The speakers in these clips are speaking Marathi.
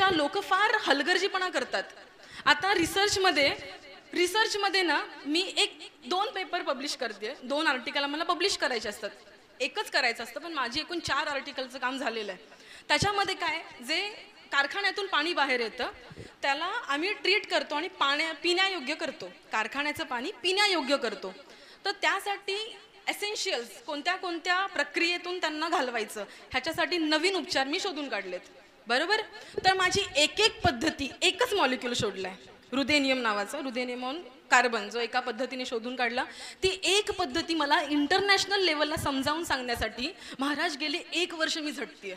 का लोक फार हलगर्जीपणा करतात. आता रिसर्चमध्ये ना मी एक 2 पेपर पब्लिश करते, 2 आर्टिकल आम्हाला पब्लिश करायचे असतात. एकच करायचं असतं, पण माझी एकूण 4 आर्टिकलचं काम झालेलं आहे. त्याच्यामध्ये काय, जे कारखान्यातून पाणी बाहेर येतं त्याला आम्ही ट्रीट करतो आणि पिण्यायोग्य करतो. कारखान्याचं पाणी पिण्यायोग्य करतो. तर त्यासाठी एसेन्शियल्स कोणत्या कोणत्या प्रक्रियेतून त्यांना घालवायचं ह्याच्यासाठी नवीन उपचार मी शोधून काढलेत. बरोबर. तर माझी एक पद्धती, एकच मॉलिक्यूल शोधलाय, रुदेनियम नावाचा, रुदेनियम ऑन कार्बन, जो एका पद्धतीने शोधून काढला. ती एक पद्धती मला इंटरनॅशनल लेवलला समजावून सांगण्यासाठी महाराज गेले 1 वर्ष मी झटतेय.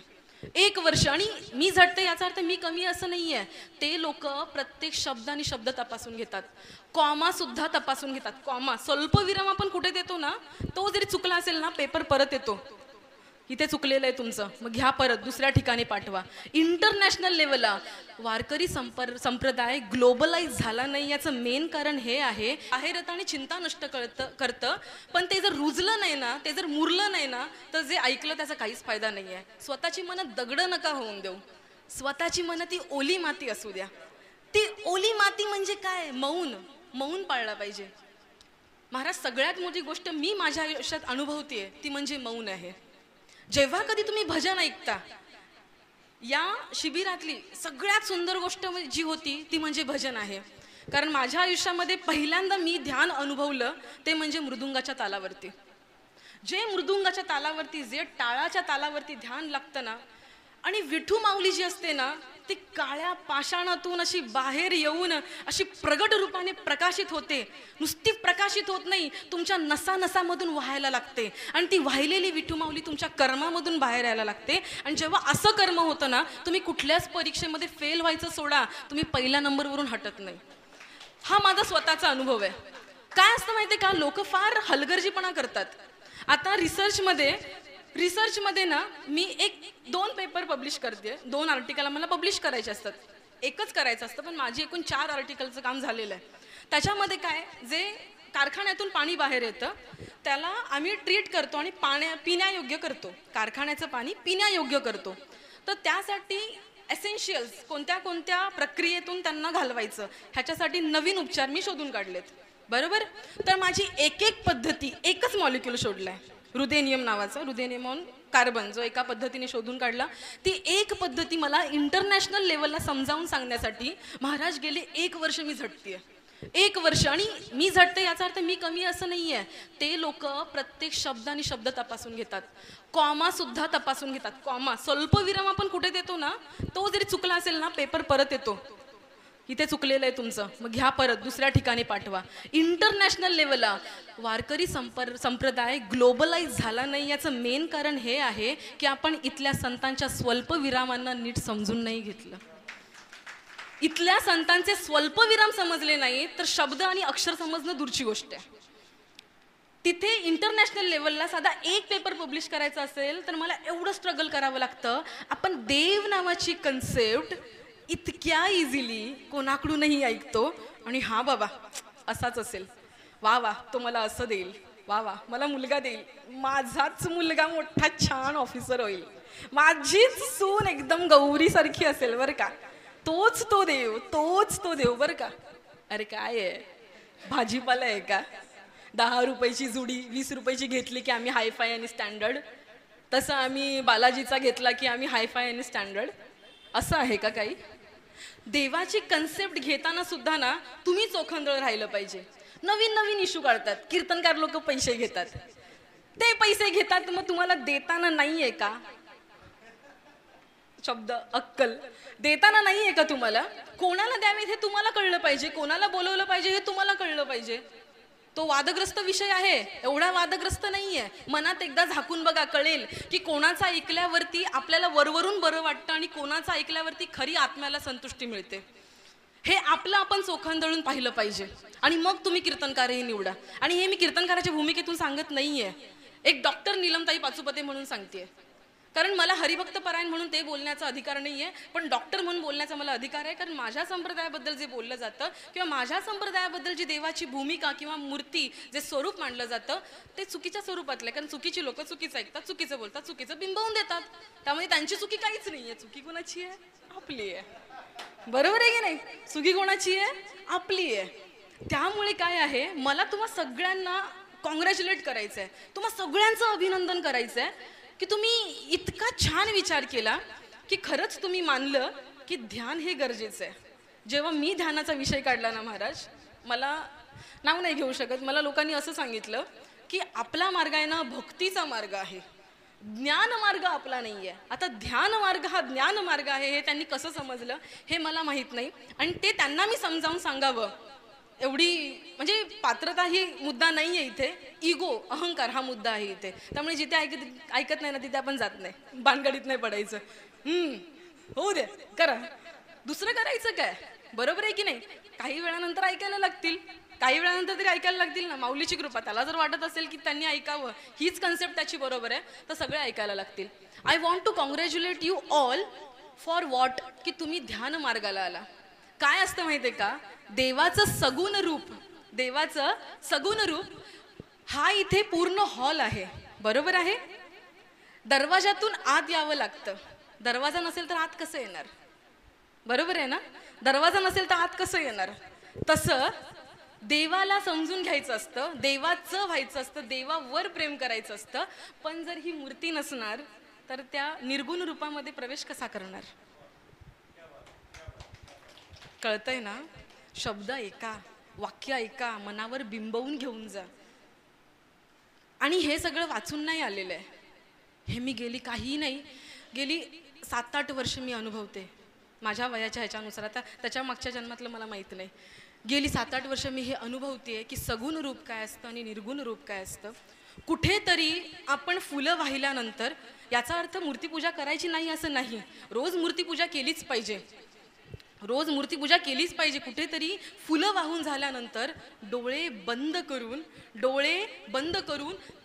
1 वर्ष. आणि मी झटते याचा अर्थ मी कमी असं नाहीये. ते लोक प्रत्येक शब्द आणि शब्द तपासून घेतात, कॉमा सुद्धा तपासून घेतात. कॉमा, स्वल्पविराम आपण कुठे देतो ना, तो जरी चुकला असेल ना, पेपर परत येतो, इथे चुकलेलं आहे तुमचं, मग घ्या परत, दुसऱ्या ठिकाणी पाठवा. इंटरनॅशनल लेवलला वारकरी संप्रदाय ग्लोबलाइज झाला नाही याचं मेन कारण हे आहे, आणि चिंता नष्ट करतं, पण ते जर रुजलं नाही ना, ते जर मुरलं नाही ना, तर जे ऐकलं त्याचा काहीच फायदा नाही आहे. स्वतःची मनं दगड नका होऊन देऊ. स्वतःची मनं ती ओली माती असू द्या. ती ओली माती म्हणजे काय, मौन पाळला पाहिजे. महाराज सगळ्यात मोठी गोष्ट मी माझ्या आयुष्यात अनुभवतेय ती म्हणजे मौन आहे. जेव्हा कधी तुम्ही भजन ऐकता, या शिबिरातली सगळ्यात सुंदर गोष्ट जी होती ती म्हणजे भजन आहे. कारण माझ्या आयुष्यामध्ये पहिल्यांदा मी ध्यान अनुभवलं ते म्हणजे मृदुंगाच्या तालावरती. जे मृदुंगाच्या तालावरती, जे टाळाच्या तालावरती ध्यान लागतं ना, आणि विठू माऊली जी असते ना, ती काळ्या पाषाणातून अशी बाहेर येऊन अशी प्रगट रूपाने प्रकाशित होते. नुसती प्रकाशित होत नाही, तुमच्या नसानसामधून व्हायला लागते. आणि ती वाहिलेली विठू माऊली तुमच्या कर्मामधून बाहेर यायला लागते. आणि जेव्हा असं कर्म होतं ना, तुम्ही कुठल्याच परीक्षेमध्ये फेल व्हायचं सोडा, तुम्ही पहिल्या नंबरवरून हटत नाही. हा माझा स्वतःचा अनुभव आहे. काय असतं माहिती आहे का, लोक फार हलगर्जीपणा करतात. आता रिसर्चमध्ये ना मी एक 2 पेपर पब्लिश करते, 2 आर्टिकल आम्हाला पब्लिश करायचे असतात. एकच करायचं असतं, पण माझी एकूण 4 आर्टिकलचं काम झालेलं आहे. त्याच्यामध्ये काय, जे कारखान्यातून पाणी बाहेर येतं त्याला आम्ही ट्रीट करतो आणि पिण्यायोग्य करतो. कारखान्याचं पाणी पिण्यायोग्य करतो. तर त्यासाठी एसेन्शियल्स कोणत्या कोणत्या प्रक्रियेतून त्यांना घालवायचं ह्याच्यासाठी नवीन उपचार मी शोधून काढलेत. बरोबर. तर माझी एक पद्धती, एकच मॉलिक्यूल शोधलाय, रुदेनियम नावाचा, रुदेनियम ऑन कार्बन, जो एका पद्धतीने शोधून काढला. ती एक पद्धती मला इंटरनॅशनल लेवलला समजावून सांगण्यासाठी महाराज गेले 1 वर्ष मी झटतेय. 1 वर्ष. आणि मी झटते याचा अर्थ मी कमी असं नाहीये. ते लोक प्रत्येक शब्द आणि शब्द तपासून घेतात, कॉमा सुद्धा तपासून घेतात. कॉमा, स्वल्पविराम आपण कुठे देतो ना, तो जरी चुकला असेल ना, पेपर परत येतो, इथे चुकलेलं आहे तुमचं, मग घ्या परत, दुसऱ्या ठिकाणी पाठवा. इंटरनॅशनल लेवलला वारकरी संप्रदाय ग्लोबलाइज झाला नाही याचं मेन कारण हे आहे की आपण इथल्या संतांच्या स्वल्पविरामांना नीट समजून नाही घेतलं. इथल्या संतांचे स्वल्पविराम समजले नाही तर शब्द आणि अक्षर समजणं दूरची गोष्ट आहे. तिथे इंटरनॅशनल लेवलला साधा 1 पेपर पब्लिश करायचा असेल तर मला एवढं स्ट्रगल करावं लागतं. आपण देव नावाची कन्सेप्ट इतक्या इझिली कोणाकडूनही ऐकतो आणि हा बाबा असाच असेल, वा वा तो मला असं देईल, वा वा मला मुलगा देईल, माझाच मुलगा मोठा छान ऑफिसर होईल, माझीच सून एकदम गौरीसारखी असेल बरं का, तोच तो देव बरं का. अरे काय आहे, भाजीपाला आहे का? 10 रुपयाची जुडी 20 रुपयाची घेतली की आम्ही हायफाय आणि स्टँडर्ड, तसं आम्ही बालाजीचा घेतला की आम्ही हायफाय आणि स्टँडर्ड, असं आहे का काही? देवाची कन्सेप्ट घेताना सुद्धा ना तुम्ही चोखंदळ राहिलं पाहिजे. नवीन इश्यू काढतात, कीर्तनकार लोक पैसे घेतात, ते पैसे घेतात मग तुम्हाला देताना नाहीये का शब्द अक्कल, देताना नाहीये का तुम्हाला? कोणाला द्यावेत हे तुम्हाला कळलं पाहिजे, कोणाला बोलवलं पाहिजे हे तुम्हाला कळलं पाहिजे. तो वादग्रस्त विषय आहे, एवढा वादग्रस्त नाहीये. मनात एकदा झाकून बघा, कळेल की कोणाचा ऐकल्यावरती आपल्याला वरवरून बरं वाटतं आणि कोणाचा ऐकल्यावरती खरी आत्म्याला संतुष्टी मिळते. हे आपलं आपण चोखंदळून पाहिलं पाहिजे आणि मग तुम्ही कीर्तनकारही निवडा. आणि हे मी कीर्तनकाराच्या भूमिकेतून सांगत नाहीये, एक डॉक्टर नीलमताई पाचुपते म्हणून सांगतेय. कारण मला हरिभक्त परायण म्हणून ते बोलण्याचा अधिकार नाहीये, पण डॉक्टर म्हणून बोलण्याचा मला अधिकार आहे. कारण माझ्या संप्रदायाबद्दल जे बोललं जातं किंवा माझ्या संप्रदायाबद्दल जी देवाची भूमिका किंवा मूर्ती जे स्वरूप मांडलं जातं ते चुकीच्या स्वरूपातलं आहे. कारण चुकीची लोक चुकीचं ऐकतात, चुकीचं बोलतात, चुकीचं बिंबवून देतात. त्यामुळे त्यांची चुकी काहीच नाहीये. चुकी कोणाची आहे? आपली आहे. बरोबर आहे की नाही? चुकी कोणाची आहे? आपली आहे. त्यामुळे काय आहे, मला तुम्हा सगळ्यांना कॉंग्रॅच्युलेट करायचं आहे, तुम्हा सगळ्यांचं अभिनंदन करायचं आहे की तुम्ही इतका छान विचार केला की खरंच तुम्ही मानलं की ध्यान हे गरजेचं आहे. जेव्हा मी ध्यानाचा विषय काढला ना महाराज, मला नाव नाही घेऊ शकत, मला लोकांनी असं सांगितलं की आपला मार्ग आहे ना भक्तीचा मार्ग आहे, ज्ञान मार्ग आपला नाही आहे. आता ध्यान मार्ग हा ज्ञान मार्ग आहे हे त्यांनी कसं समजलं हे मला माहीत नाही, आणि ते त्यांना मी समजावून सांगावं एवढी म्हणजे पात्रता ही मुद्दा नाही आहे इथे, इगो अहंकार हा मुद्दा आहे इथे. त्यामुळे जिथे ऐकत नाही ना तिथे आपण जात नाही, भानगडीत नाही पडायचं. होऊ दे, करा, दुसरं करायचं काय, बरोबर आहे की नाही? काही वेळानंतर ऐकायला लागतील, काही वेळानंतर तरी ऐकायला लागतील ना. माऊलीची कृपा, त्याला जर वाटत असेल की त्यांनी ऐकावं, हीच कन्सेप्ट त्याची बरोबर आहे, तर सगळे ऐकायला लागतील. I want to congratulate you all for what, की तुम्ही ध्यान मार्गाला आला. काय असतं माहितीये का, देवाचं सगुण रूप, देवाचं सगुण रूप हा इथे पूर्ण हॉल आहे, बरोबर आहे? दरवाजातून आत यावं लागतं, दरवाजा नसेल तर आत कसं येणार, बरोबर आहे ना? दरवाजा नसेल तर आत कसं येणार? तसं देवाला समजून घ्यायचं असतं, देवाचं व्हायचं असतं, देवावर प्रेम करायचं असतं. पण जर ही मूर्ती नसणार तर त्या निर्गुण रूपामध्ये प्रवेश कसा करणार? कळतंय ना? शब्द ऐका, वाक्य ऐका, मनावर बिंबवून घेऊन जा. आणि हे सगळं वाचून नाही आलेलं आहे, हे मी काही नाही, गेली 7-8 वर्ष मी अनुभवते माझ्या वयाच्या ह्याच्यानुसार. आता त्याच्या मागच्या जन्मातलं मला माहीत नाही, गेली 7-8 वर्ष मी हे अनुभवते की सगुण रूप काय असतं आणि निर्गुण रूप काय असतं. कुठेतरी आपण फुलं वाहिल्यानंतर, याचा अर्थ मूर्तीपूजा करायची नाही असं नाही, रोज मूर्तीपूजा केलीच पाहिजे, रोज मूर्तीपूजा केलीच पाहिजे. कुठेतरी फुलं वाहून झाल्यानंतर डोळे बंद करून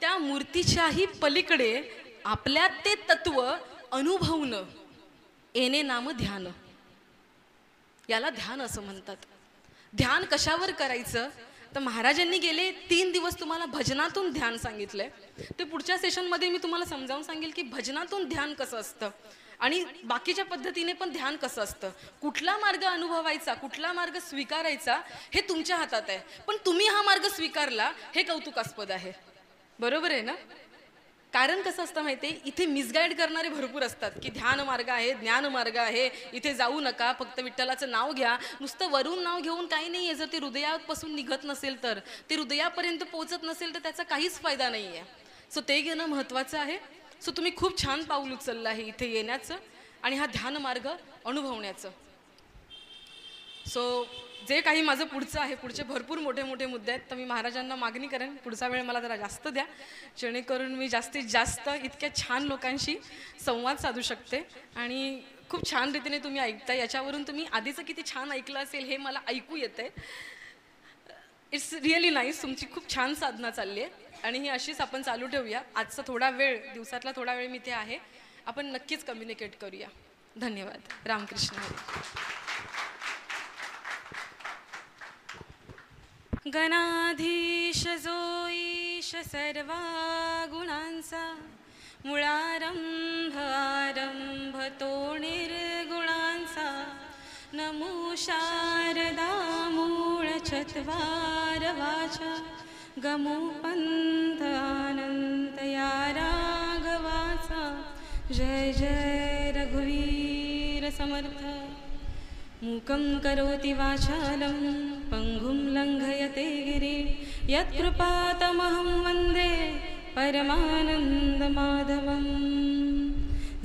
त्या मूर्तीच्याही पलीकडे आपल्यात ते तत्व अनुभवणं, येणे नाम ध्यान, याला ध्यान असं म्हणतात. ध्यान कशावर करायचं तर महाराजांनी गेले 3 दिवस तुम्हाला भजनातून ध्यान सांगितलंय. ते पुढच्या सेशनमध्ये मी तुम्हाला समजावून सांगेल की भजनातून ध्यान कसं असतं आणि बाकीच्या पद्धतीने पण ध्यान कसं असतं. कुठला मार्ग अनुभवायचा, कुठला मार्ग स्वीकारायचा हे तुमच्या हातात आहे, पण तुम्ही हा मार्ग स्वीकारला हे कौतुकास्पद आहे, बरोबर आहे ना? कारण कसं असतं माहिती आहे, इथे मिसगाईड करणारे भरपूर असतात की ध्यान मार्ग आहे, ज्ञान मार्ग आहे, इथे जाऊ नका, फक्त विठ्ठलाचं नाव घ्या. नुसतं वरून नाव घेऊन काही नाही आहे, जर ते हृदयापासून निघत नसेल तर, ते हृदयापर्यंत पोहोचत नसेल तर त्याचा काहीच फायदा नाही आहे. सो ते घेणं महत्त्वाचं आहे. सो तुम्ही खूप छान पाऊल उचललं आहे इथे येण्याचं आणि हा ध्यान मार्ग अनुभवण्याचं. सो जे काही माझं पुढचं आहे, पुढचे भरपूर मोठे मोठे मुद्दे आहेत, तर मी महाराजांना मागणी करेन पुढचा वेळ मला जरा जास्त द्या, जेणेकरून मी जास्तीत जास्त इतक्या छान लोकांशी संवाद साधू शकते. आणि खूप छान रीतीने तुम्ही ऐकता, याच्यावरून तुम्ही आधीचं किती छान ऐकलं असेल हे मला ऐकू येते. इट्स रिअली नाईस, तुमची खूप छान साधना चालली आहे आणि ही अशीच आपण चालू ठेवूया. आजचा थोडा वेळ, दिवसातला थोडा वेळ मी इथे आहे, आपण नक्कीच कम्युनिकेट करूया. धन्यवाद. रामकृष्ण हरी. गणाधीश जो ईश सर्वा गुणांचा, मुळारंभ आरंभ तो निर्गुणांचा. नमो शारदा मूळ चत्वार वाचा, गमो पंथ आनंद या राघवाचा. जय जय रघुवीर समर्थ. मूकं करोति वाचालं पंगुं लंघयते गिरिं, यत्कृपातमहं वन्दे परमानंदमाधवं.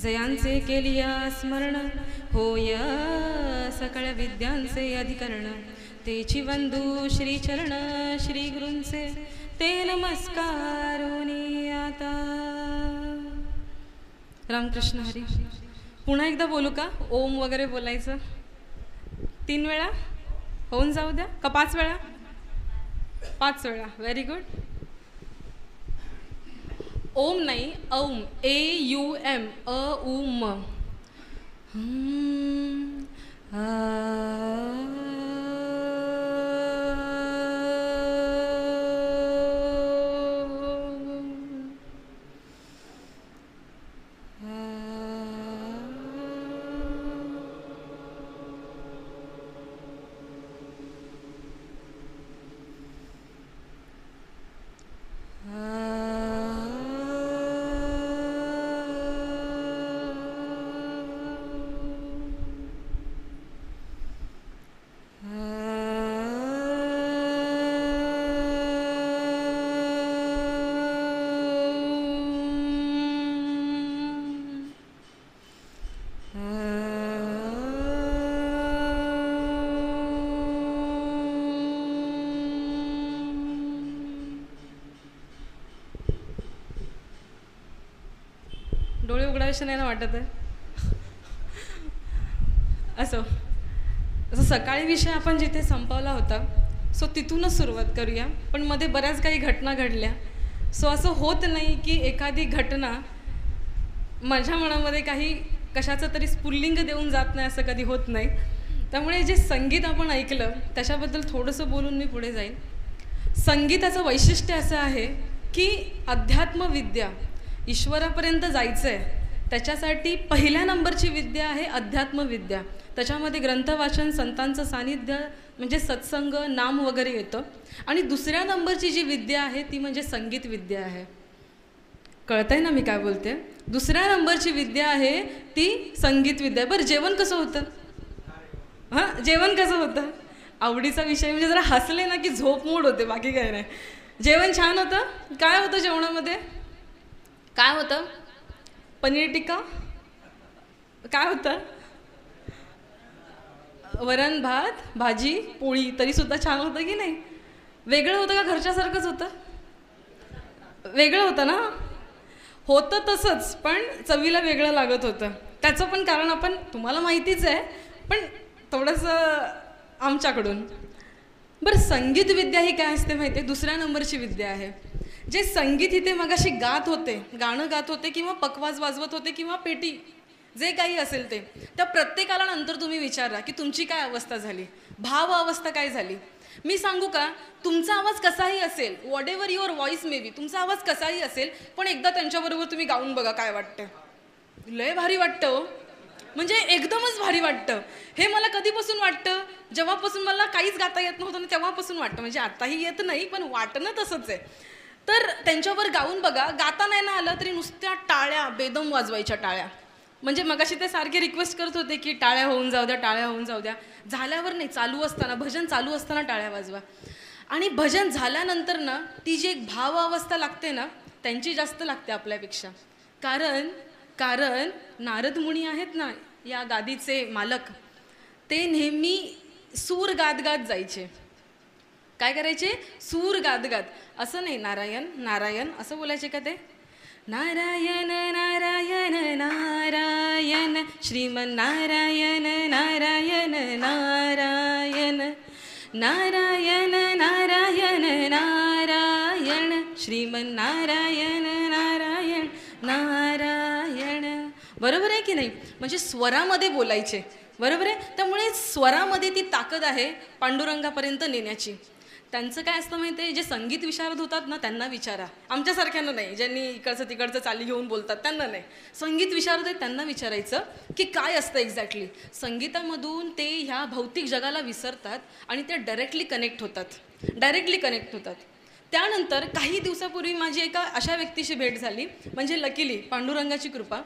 जयांचे केलिया स्मरण, होय सकळ विद्यांचे अधिकरण. तेची वंदू श्रीचरण श्री गुरूंचे, ते नमस्कारोनी आता. रामकृष्ण हरी. पुन्हा एकदा बोलू का? ओम वगैरे बोलायचं 3 वेळा होऊन जाऊ द्या का 5 वेळा? 5 वेळा. Very good. ओम नाही, औम, AUM, अ-उ-म. डोळे उघडावेसे नाही ना वाटत आहे. असं सकाळी विषय आपण जिथे संपवला होता सो तिथूनच सुरुवात करूया. पण मध्ये बऱ्याच काही घटना घडल्या. सो असं होत नाही की एखादी घटना माझ्या मनामध्ये काही कशाचं तरी स्फुल्लिंग देऊन जात नाही, असं कधी होत नाही. त्यामुळे जे संगीत आपण ऐकलं त्याच्याबद्दल थोडंसं बोलून मी पुढे जाईन. संगीताचं वैशिष्ट्य असं आहे की अध्यात्मविद्या, ईश्वरापर्यंत जायचं आहे त्याच्यासाठी पहिल्या नंबरची विद्या आहे अध्यात्मविद्या. त्याच्यामध्ये ग्रंथवाचन, संतांचं सानिध्य म्हणजे सत्संग, नाम वगैरे येतं. आणि दुसऱ्या नंबरची जी विद्या आहे ती म्हणजे संगीत विद्या आहे. कळतंय ना मी काय बोलते? दुसऱ्या नंबरची विद्या आहे ती संगीत विद्या. बरं, जेवण कसं होतं? हां, जेवण कसं होतं? आवडीचा विषय म्हणजे जरा हसले ना की झोप मोड होते, बाकी काय नाही. जेवण छान होतं. काय होतं जेवणामध्ये? काय होतं? पनीर टिक्का? काय होतं? वरण भात, भाजी, पोळी. तरीसुद्धा छान होतं की नाही? वेगळं होतं का घरच्यासारखंच होतं? वेगळं होतं ना? होतं तसंच, पण चवीला वेगळं लागत होतं. त्याचं पण कारण आपण तुम्हाला माहितीच आहे, पण थोडंसं आमच्याकडून. बरं, संगीत विद्या ही काय असते माहिती आहे? दुसऱ्या नंबरची विद्या आहे. जे संगीत इथे मगाशी गात होते, गाणं गात होते किंवा पखवाज वाजवत होते किंवा पेटी, जे काही असेल ते, त्या प्रत्येकाला नंतर तुम्ही विचारा की तुमची काय अवस्था झाली, भाव अवस्था काय झाली. मी सांगू का, तुमचा आवाज कसाही असेल, what ever your voice may be, तुमचा आवाज कसाही असेल, पण एकदा त्यांच्याबरोबर तुम्ही गाऊन बघा काय वाटतं. लय भारी वाटतं, म्हणजे एकदमच भारी वाटतं. हे मला कधीपासून वाटतं? जेव्हापासून मला काहीच गाता येत नव्हतं ना तेव्हापासून वाटतं. म्हणजे आताही येत नाही, पण वाटणं तसंच आहे. तर त्यांच्यावर गाऊन बघा. गाता नाही ना आलं तरी नुसत्या टाळ्या बेदम वाजवायच्या, टाळ्या. म्हणजे मगाशी ते सारखे रिक्वेस्ट करत होते की टाळ्या होऊन जाऊ द्या, टाळ्या होऊन जाऊ द्या. झाल्यावर नाही, चालू असताना, भजन चालू असताना टाळ्या वाजवा. आणि भजन झाल्यानंतर ना ती जी एक भाव अवस्था लागते ना, त्यांची जास्त लागते आपल्यापेक्षा. कारण नारद मुनी आहेत ना या गादीचे मालक, ते नेहमी सूर गात गात जायचे. काय करायचे? सूर गात गात. असं नाही नारायण नारायण असं बोलायचे का ते? नारायण नारायण नारायण श्रीमन नारायण नारायण नारायण नारायण नारायण नारायण श्रीमन नारायण नारायण नारायण. बरोबर आहे की नाही? म्हणजे स्वरामध्ये बोलायचे, बरोबर आहे. त्यामुळे स्वरामध्ये ती ताकद आहे पांडुरंगापर्यंत नेण्याची. त्यांचं काय असतं माहिती आहे? जे संगीत विशारद होतात ना त्यांना विचारा, आमच्यासारख्यांना नाही, ज्यांनी इकडचं तिकडचं चाली घेऊन बोलतात त्यांना नाही. संगीत विशारद आहेत त्यांना विचारायचं की काय असतं एक्झॅक्टली. संगीतामधून ते ह्या भौतिक जगाला विसरतात आणि ते डायरेक्टली कनेक्ट होतात. त्यानंतर काही दिवसापूर्वी माझी एका अशा व्यक्तीशी भेट झाली, म्हणजे लकीली पांडुरंगाची कृपा.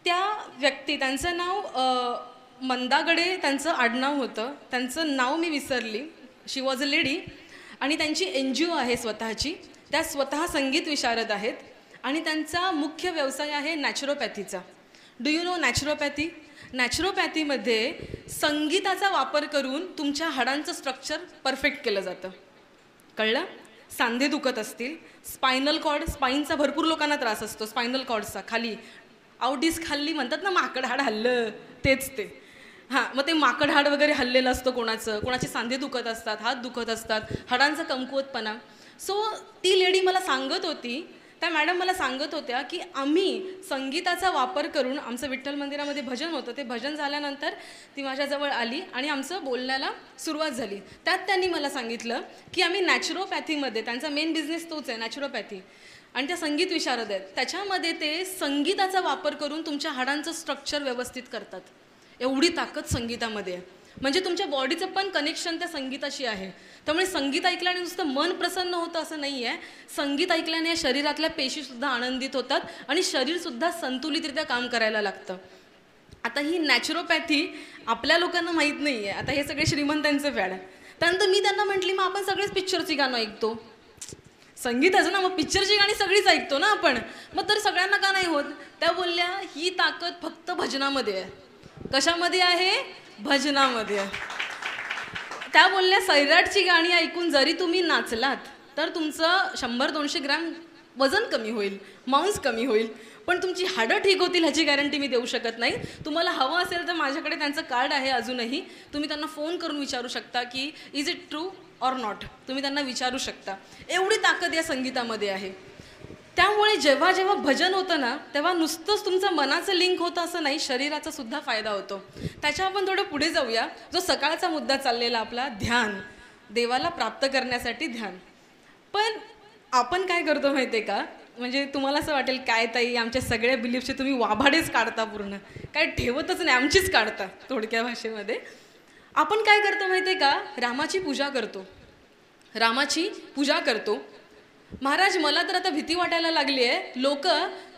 त्या व्यक्ती, त्यांचं नाव मंदागडे त्यांचं आडनाव होतं, त्यांचं नाव मी विसरली. शी वॉज अ लेडी आणि त्यांची NGO आहे स्वतःची. त्या स्वतः संगीत विशारद आहेत आणि त्यांचा मुख्य व्यवसाय आहे नॅचरोपॅथीचा. Do you know naturopathy? नॅचरोपॅथीमध्ये संगीताचा वापर करून तुमच्या हाडांचं स्ट्रक्चर परफेक्ट केलं जातं. कळलं? सांधे दुखत असतील, स्पायनल कॉर्ड, स्पाईनचा भरपूर लोकांना त्रास असतो, स्पायनल कॉर्डचा खाली आउडिस खाल्ली म्हणतात ना, माकड हाड हल्लं, तेच ते. हां, मग ते माकड हाड वगैरे हल्लेलं असतं कोणाचं, कोणाचे सांधे दुखत असतात, हात दुखत असतात, हाडांचा कमकुवतपणा. सो ती लेडी मला सांगत होती, त्या मॅडम मला सांगत होत्या की आम्ही संगीताचा वापर करून, आमचं विठ्ठल मंदिरामध्ये भजन होतं, ते भजन झाल्यानंतर ती माझ्याजवळ आली आणि आमचं बोलण्याला सुरुवात झाली. त्यात त्यांनी मला सांगितलं की आम्ही नॅचरोपॅथीमध्ये, त्यांचा मेन बिझनेस तोच आहे नॅचरोपॅथी, आणि त्या संगीत विशारद आहेत, त्याच्यामध्ये ते संगीताचा वापर करून तुमच्या हाडांचं स्ट्रक्चर व्यवस्थित करतात. एवढी ताकद संगीतामध्ये आहे. म्हणजे तुमच्या बॉडीचं पण कनेक्शन त्या संगीताशी आहे. त्यामुळे संगीत ऐकल्याने नुसतं मन प्रसन्न होतं असं नाही आहे. संगीत ऐकल्याने शरीरातल्या पेशीसुद्धा आनंदित होतात आणि शरीरसुद्धा संतुलितरित्या काम करायला लागतं. आता ही नॅचरोपॅथी आपल्या लोकांना माहीत नाही आहे. आता हे सगळे श्रीमंतांचं फॅड आहे. त्यानंतर मी त्यांना म्हटली, मग आपण सगळेच पिक्चरची गाणं ऐकतो, संगीताचं ना, मग पिक्चरची गाणी सगळीच ऐकतो ना आपण, मग तर सगळ्यांना का नाही होत? त्या बोलल्या, ही ताकद फक्त भजनामध्ये आहे. कशामध्ये आहे? भजनामध्ये आहे. त्या बोलल्या, सैराटची गाणी ऐकून जरी तुम्ही नाचलात तर तुमचं 100-200 ग्रॅम वजन कमी होईल, मांस कमी होईल, पण तुमची हाडं ठीक होतील ह्याची गॅरंटी मी देऊ शकत नाही. तुम्हाला हवं असेल तर माझ्याकडे त्यांचं कार्ड आहे अजूनही, तुम्ही त्यांना फोन करून विचारू शकता की is it true or not, तुम्ही त्यांना विचारू शकता. एवढी ताकद या संगीतामध्ये आहे. त्यामुळे जेव्हा जेव्हा भजन होतं ना, तेव्हा नुसतंच तुमचं मनाचं लिंक होतं असं नाही, शरीराचा सुद्धा फायदा होतो. त्याच्या आपण थोडं पुढे जाऊया. जो सकाळचा मुद्दा चाललेला आपला ध्यान, देवाला प्राप्त करण्यासाठी ध्यान. पण आपण काय करतो माहिती आहे का, म्हणजे तुम्हाला असं वाटेल काय ताई आमच्या सगळ्या बिलीफचे तुम्ही वाभाडेच काढता, पूर्ण काय ठेवतच नाही, आमचीच काढता थोडक्या भाषेमध्ये. आपण काय करतो माहिती आहे का, रामाची पूजा करतो, रामाची पूजा करतो. महाराज मला तर आता भीती वाटायला लागली आहे, लोक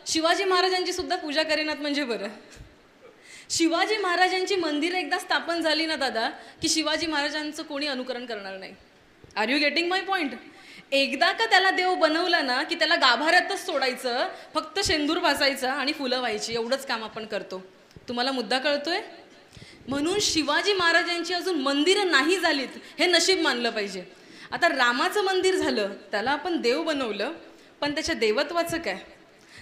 शिवाजी महाराजांची सुद्धा पूजा करेनात म्हणजे बरं. शिवाजी महाराजांची मंदिरं एकदा स्थापन झाली ना दादा, की शिवाजी महाराजांचं कोणी अनुकरण करणार नाही. Are you getting my point? एकदा का त्याला देव बनवला ना, की त्याला गाभाऱ्यातच सोडायचं, फक्त शेंदूर भासायचा आणि फुलं व्हायची, एवढंच काम आपण करतो. तुम्हाला मुद्दा कळतोय? म्हणून शिवाजी महाराजांची अजून मंदिरं नाही झालीत हे नशीब मानलं पाहिजे. आता रामाचं मंदिर झालं, त्याला आपण देव बनवलं, पण त्याच्या देवत्वाचं काय?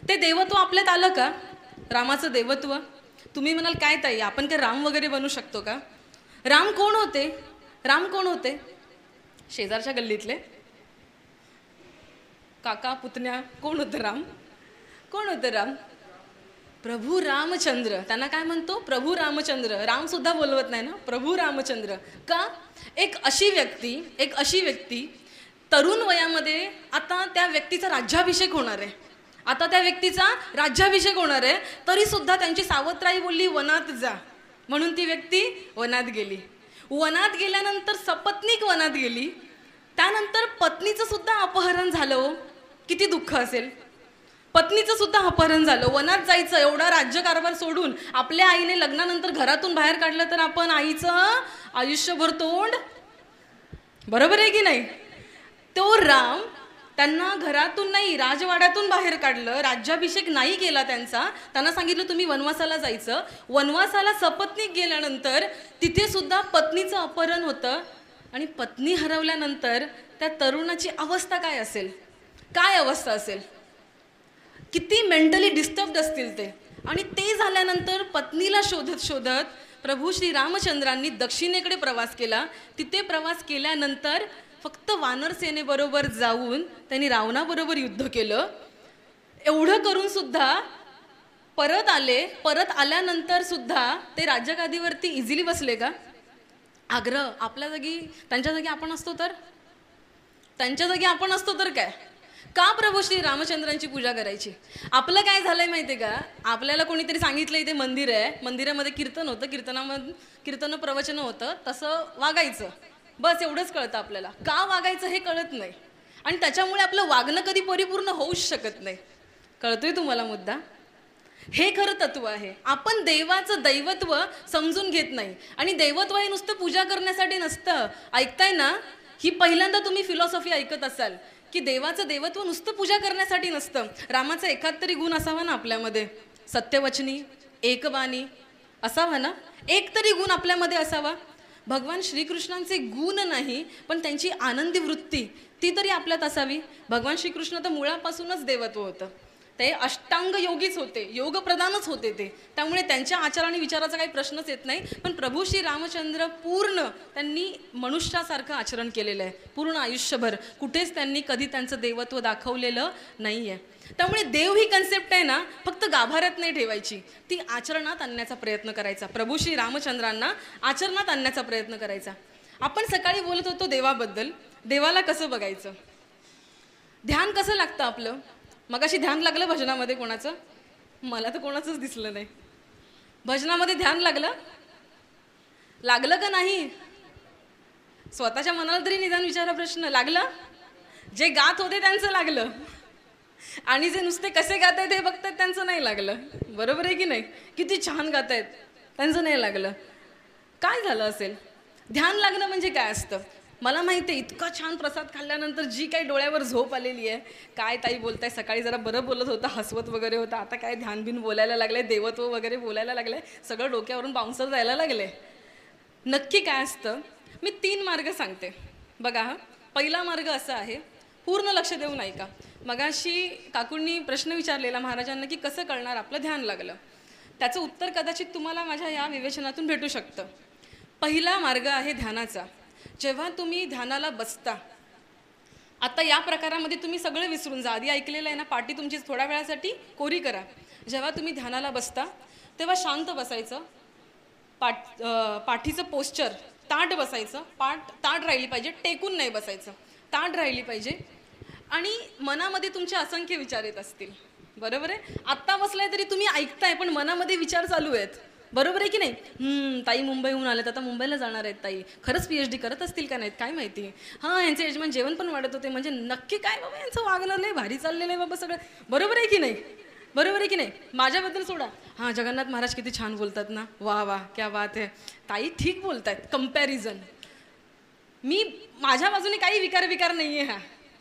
ते देवत्व आपल्यात आलं का? रामाचं देवत्व. तुम्ही म्हणाल काय ताई आपण काय राम वगैरे बनू शकतो का? राम कोण होते? राम कोण होते? शेजारच्या गल्लीतले काका पुतण्या कोण होतं राम? कोण होतं राम? प्रभू रामचंद्र. त्यांना काय म्हणतो? प्रभू रामचंद्र. राम सुद्धा बोलवत नाही ना, प्रभू रामचंद्र. का? एक अशी व्यक्ती तरुण वयामध्ये, आता त्या व्यक्तीचा राज्याभिषेक होणार आहे, आता त्या व्यक्तीचा राज्याभिषेक होणार आहे, तरी सुद्धा त्यांची सावत्राई बोलली वनात जा, म्हणून ती व्यक्ती वनात गेली. वनात गेल्यानंतर सपत्नीक वनात गेली, त्यानंतर पत्नीचं सुद्धा अपहरण झालं. किती दुःख असेल. पत्नीचं सुद्धा अपहरण झालं. वनात जायचं, एवढा राज्यकारभार सोडून आपल्या आईने लग्नानंतर घरातून बाहेर काढलं, तर आपण आईचं आयुष्यभर तोंड, बरोबर आहे की नाही? तो राम त्यांना घरातून नाही राजवाड्यातून बाहेर काढलं, राज्याभिषेक नाही केला त्यांचा, त्यांना सांगितलं तुम्ही वनवासाला जायचं. वनवासाला सपत्नीक गेल्यानंतर तिथे सुद्धा पत्नीचं अपहरण होतं, आणि पत्नी हरवल्यानंतर त्या तरुणाची अवस्था काय असेल? काय अवस्था असेल? किती मेंटली डिस्टर्ब्ड असतील ते. आणि ते झाल्यानंतर पत्नीला शोधत शोधत प्रभू श्री रामचंद्रांनी दक्षिणेकडे प्रवास केला. तिथे प्रवास केल्यानंतर फक्त वानर सेनेबरोबर जाऊन त्यांनी रावणाबरोबर युद्ध केलं. एवढं करून सुद्धा परत आले. परत आल्यानंतर सुद्धा ते राज्यगादीवरती इझिली बसले का? आग्रह आपल्या जागी, त्यांच्या जागी आपण असतो तर, त्यांच्या जागी आपण असतो तर काय? का प्रभू श्री रामचंद्रांची पूजा करायची? आपलं काय झालंय माहिती आहे का, आपल्याला कोणीतरी सांगितलं इथे मंदिर आहे, मंदिरामध्ये कीर्तन होतं, कीर्तन प्रवचन होतं, तसं वागायचं, बस एवढंच कळतं आपल्याला. का वागायचं हे कळत नाही, आणि त्याच्यामुळे आपलं वागणं कधी परिपूर्ण होऊच शकत नाही. कळतोय तुम्हाला मुद्दा? हे खरं तत्व आहे. आपण देवाचं दैवत्व समजून घेत नाही, आणि दैवत्व हे नुसतं पूजा करण्यासाठी नसतं. ऐकताय ना? ही पहिल्यांदा तुम्ही फिलॉसॉफी ऐकत असाल की देवाचं देवत्व नुसतं पूजा करण्यासाठी नसतं. रामाचा एखाद तरी गुण असावा ना आपल्यामध्ये, सत्यवचनी, एकबाणी असावा ना, एक तरी गुण आपल्यामध्ये असावा. भगवान श्रीकृष्णांचे गुण नाही, पण त्यांची आनंदी वृत्ती ती तरी आपल्यात असावी. भगवान श्रीकृष्ण तर मुळापासूनच देवत्व होतं, ते अष्टांग योगीच होते, योग प्रधानच होते ते, त्यामुळे त्यांच्या आचार आणि विचाराचा काही प्रश्नच येत नाही. पण प्रभू श्री रामचंद्र पूर्ण त्यांनी मनुष्यासारखं आचरण केलेलं आहे पूर्ण आयुष्यभर. कुठेच त्यांनी कधी त्यांचं देवत्व दाखवलेलं नाही आहे. त्यामुळे देव ही कन्सेप्ट आहे ना, फक्त गाभाऱ्यात नाही ठेवायची, ती आचरणात आणण्याचा प्रयत्न करायचा. प्रभू श्री रामचंद्रांना आचरणात आणण्याचा प्रयत्न करायचा. आपण सकाळी बोलत होतो देवाबद्दल. देवाला कसं बघायचं, ध्यान कसं लागतं आपलं? मगाशी ध्यान लागलं भजनामध्ये कोणाचं? मला तर कोणाचंच दिसलं नाही. भजनामध्ये ध्यान लागलं का नाही? स्वतःच्या मनाला तरी निदान विचारा प्रश्न. लागलं? जे गात होते त्यांचं लागलं, आणि जे नुसते कसे गात आहेत हे बघतात त्यांचं नाही लागलं. बरोबर आहे की नाही? किती छान गात आहेत त्यांचं नाही लागलं. काय झालं असेल? ध्यान लागणं म्हणजे काय असतं? मला माहिती आहे, इतका छान प्रसाद खाल्ल्यानंतर जी काही डोळ्यावर झोप आलेली आहे. काय ताई बोलताय, सकाळी जरा बरं बोलत होता, हसवत वगैरे होता, आता काय ध्यान बिन बोलायला लागलंय, देवत्व वगैरे बोलायला लागलंय, सगळं डोक्यावरून बाउन्सर जायला लागले. नक्की काय असतं? मी 3 मार्ग सांगते बघा. पहिला मार्ग असा आहे, पूर्ण लक्ष देऊन ऐका. मगाशी काकूंनी प्रश्न विचारलेला महाराजांना की कसं कळणार आपलं ध्यान लागलं. त्याचं उत्तर कदाचित तुम्हाला माझ्या या विवेचनातून भेटू शकतं. पहिला मार्ग आहे ध्यानाचा. जेव्हा तुम्ही ध्यानाला बसता, आता या प्रकारामध्ये तुम्ही सगळं विसरून जा. आधी ऐकलेलं आहे ना, पाठी तुमची थोड्या वेळासाठी कोरी करा. जेव्हा तुम्ही ध्यानाला बसता तेव्हा शांत बसायचं. पाठीचं पोश्चर ताठ बसायचं. पाठ ताठ राहिली पाहिजे, टेकून नाही बसायचं, ताठ राहिली पाहिजे. आणि मनामध्ये तुमचे असंख्य विचार येत असतील, बरोबर आहे. आत्ता बसलाय तरी तुम्ही ऐकताय, पण मनामध्ये विचार चालू आहेत, बरोबर आहे की नाही. ताई मुंबईहून आलेत, आता मुंबईला जाणार आहेत ताई, खरंच PhD करत असतील का नाहीत काय माहिती. हां, यांचे यजमान जेवण पण वाढत होते, म्हणजे नक्की काय बाबा यांचं वागणं लय भारी चाललेलं आहे बाबा सगळं, बरोबर आहे की नाही. बरोबर आहे की नाही. माझ्याबद्दल सोडा, हां जगन्नाथ महाराज किती छान बोलतात ना, वा वा क्या बात आहे. ताई ठीक बोलतायत. कंपॅरिझन, मी माझ्या बाजूने काही विकार नाही आहे.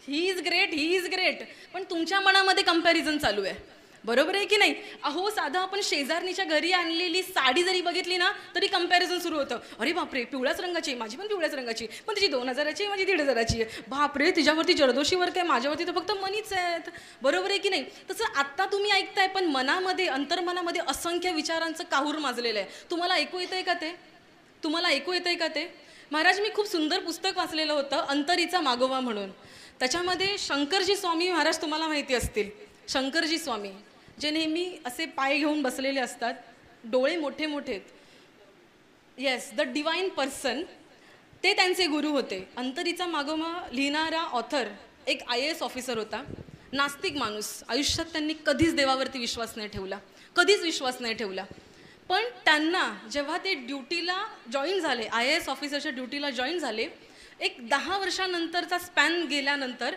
ही इज ग्रेट, पण तुमच्या मनामध्ये कंपॅरिझन चालू आहे, बरोबर आहे की नाही. अहो साधं आपण शेजारणीच्या घरी आणलेली साडी जरी बघितली ना तरी कंपॅरिझन सुरू होतं. अरे बापरे, पिवळ्याच रंगाची आहे, माझी पण पिवळ्याच रंगाची, पण तिची 2000ची आहे, माझी 1500ची आहे. बापरे, तिच्यावरती जरदोशी वर्क आहे, माझ्यावरती तर फक्त मनीच आहेत, बरोबर आहे की नाही. तसं आत्ता तुम्ही ऐकताय, पण मनामध्ये, अंतर्मनामध्ये असंख्य विचारांचं काहूर माजलेलं आहे. तुम्हाला ऐकू येतंय का ते? तुम्हाला ऐकू येतंय का ते? महाराज, मी खूप सुंदर पुस्तक वाचलेलं होतं, अंतरीचा मागोवा म्हणून. त्याच्यामध्ये शंकरजी स्वामी महाराज तुम्हाला माहिती असतील. शंकरजी स्वामी जे नेहमी असे पाय घेऊन बसलेले असतात, डोळे मोठे मोठे, येस, द डिवाइन पर्सन, ते त्यांचे गुरु होते. अंतरीचा मागोवा लिहिणारा ऑथर एक IAS ऑफिसर होता, नास्तिक माणूस. आयुष्यात त्यांनी कधीच देवावरती विश्वास नाही ठेवला, कधीच विश्वास नाही ठेवला. पण त्यांना जेव्हा ते ड्युटीला जॉईन झाले, IAS ऑफिसरच्या ड्युटीला जॉईन झाले, एक 10 वर्षानंतरचा स्पॅन गेल्यानंतर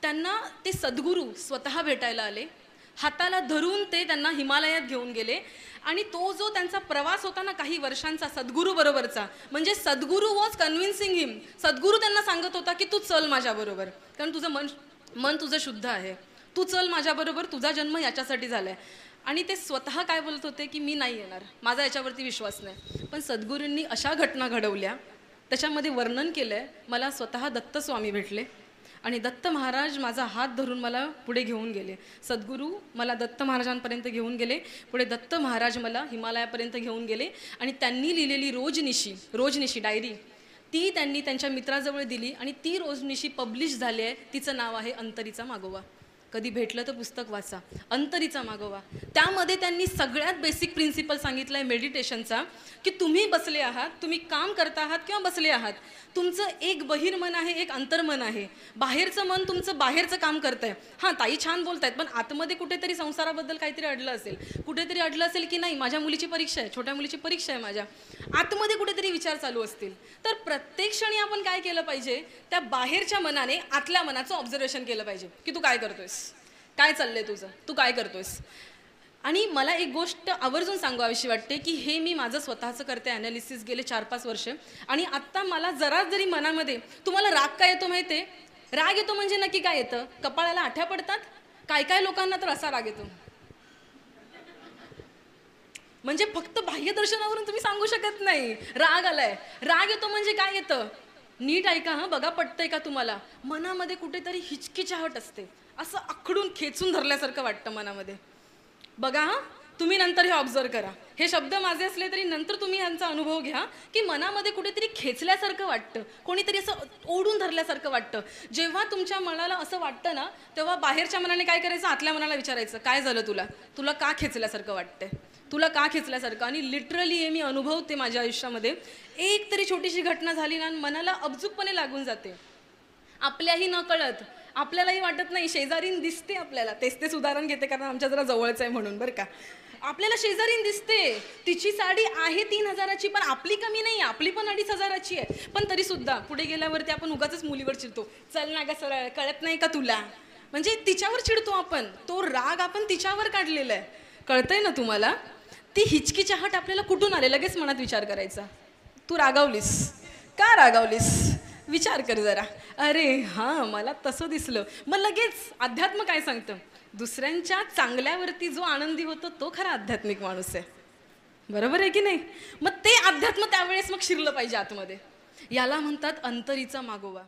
त्यांना ते सद्गुरू स्वतः भेटायला आले. हाताला धरून ते त्यांना हिमालयात घेऊन गेले. आणि तो जो त्यांचा प्रवास होता ना काही वर्षांचा सद्गुरू बरोबरचा, म्हणजे सद्गुरू वॉज कन्व्हिन्सिंग हिम. सद्गुरू त्यांना सांगत होता की तू चल माझ्याबरोबर, कारण तुझं मन तुझं शुद्ध आहे, तू चल माझ्याबरोबर, तुझा जन्म याच्यासाठी झालाय. आणि ते स्वतः काय बोलत होते की मी नाही येणार, माझा याच्यावरती विश्वास नाही. पण सद्गुरूंनी अशा घटना घडवल्या, त्याच्यामध्ये वर्णन केलं आहे. मला स्वतः दत्त स्वामी भेटले आणि दत्त महाराज माझा हात धरून मला पुढे घेऊन गेले. सद्गुरू मला दत्त महाराजांपर्यंत घेऊन गेले, पुढे दत्त महाराज मला हिमालयापर्यंत घेऊन गेले. आणि त्यांनी लिहिलेली रोजनिशी डायरी ती त्यांनी त्यांच्या मित्राजवळ दिली आणि ती रोजनिशी पब्लिश झाली आहे. तिचं नाव आहे अंतरीचा मागोवा. कधी भेटलं तर पुस्तक वाचा, अंतरीचा मागोवा. त्यामध्ये त्यांनी सगळ्यात बेसिक प्रिन्सिपल सांगितलं आहे मेडिटेशनचा, की तुम्ही बसले आहात, तुम्ही काम करता आहात किंवा बसले आहात, तुमचं एक बहिर्मन आहे, एक अंतर्मन आहे. बाहेरचं मन तुमचं बाहेरचं काम करतंय. हां ताई छान बोलतायत, पण आतमध्ये कुठेतरी संसाराबद्दल काहीतरी अडलं असेल, कुठेतरी अडलं असेल की नाही माझ्या मुलीची परीक्षा आहे, छोट्या मुलीची परीक्षा आहे, माझ्या आतमध्ये कुठेतरी विचार चालू असतील. तर प्रत्येक क्षणी आपण काय केलं पाहिजे, त्या बाहेरच्या मनाने आतल्या मनाचं ऑब्झर्वेशन केलं पाहिजे की तू काय करतोयस, काय चाललंय तुझं, तू काय करतोयस. आणि मला एक गोष्ट आवर्जून सांगावीशी वाटते की हे मी माझं स्वतःचं करते ॲनालिसिस गेले 4-5 वर्ष. आणि आत्ता मला जरा जरी मनामध्ये, तुम्हाला राग काय येतो माहिती आहे, राग येतो म्हणजे नक्की काय येतं, कपाळाला आठ्या पडतात. काय लोकांना तर असा राग येतो, म्हणजे फक्त बाह्यदर्शनावरून तुम्ही सांगू शकत नाही राग आलाय. राग येतो म्हणजे काय येतं, नीट ऐका हां, बघा पटतंय का तुम्हाला. मनामध्ये कुठेतरी हिचकिचाहट असते, असं आखडून खेचून धरल्यासारखं वाटतं मनामध्ये. बघा हां, तुम्ही नंतर हे ऑब्झर्व करा. हे शब्द माझे असले तरी नंतर तुम्ही यांचा अनुभव घ्या की मनामध्ये कुठेतरी खेचल्यासारखं वाटतं, कोणीतरी असं ओढून धरल्यासारखं वाटतं. जेव्हा तुमच्या मनाला असं वाटतं ना, तेव्हा बाहेरच्या मनाने काय करायचं, आतल्या मनाला विचारायचं काय झालं तुला का खेचल्यासारखं वाटतंय, तुला का खेचल्यासारखं. आणि लिटरली हे मी अनुभवते माझ्या आयुष्यामध्ये. एक तरी छोटीशी घटना झाली ना, मनाला अब्जूकपणे लागून जाते, आपल्याही न कळत. आपल्यालाही वाटत नाही, शेजारीन दिसते आपल्याला, तेच उदाहरण घेते कारण आमच्या जरा जवळचं आहे म्हणून बरं का. आपल्याला शेजारीन दिसते, तिची साडी आहे 3000ची, पण आपली कमी नाही, आपली पण 2500ची आहे. पण तरी सुद्धा पुढे गेल्यावरती आपण उगाच मुलीवर चिडतो, चल ना ग सरळ, कळत नाही का तुला, म्हणजे तिच्यावर चिडतो आपण. तो राग आपण तिच्यावर काढलेला आहे, कळतंय ना तुम्हाला. ती हिचकिचाहट आपल्याला कुठून आले, लगेच मनात विचार करायचा, तू रागावलीस का, रागावलीस, विचार कर जरा. अरे हां, मला तसं दिसलं. मग लगेच अध्यात्म काय सांगतं, दुसऱ्यांच्या चांगल्यावरती जो आनंदी होतो तो खरा आध्यात्मिक माणूस आहे, बरोबर आहे की नाही. मग ते अध्यात्म त्यावेळेस मग शिरलं पाहिजे आतमध्ये. याला म्हणतात अंतरीचा मागोवा.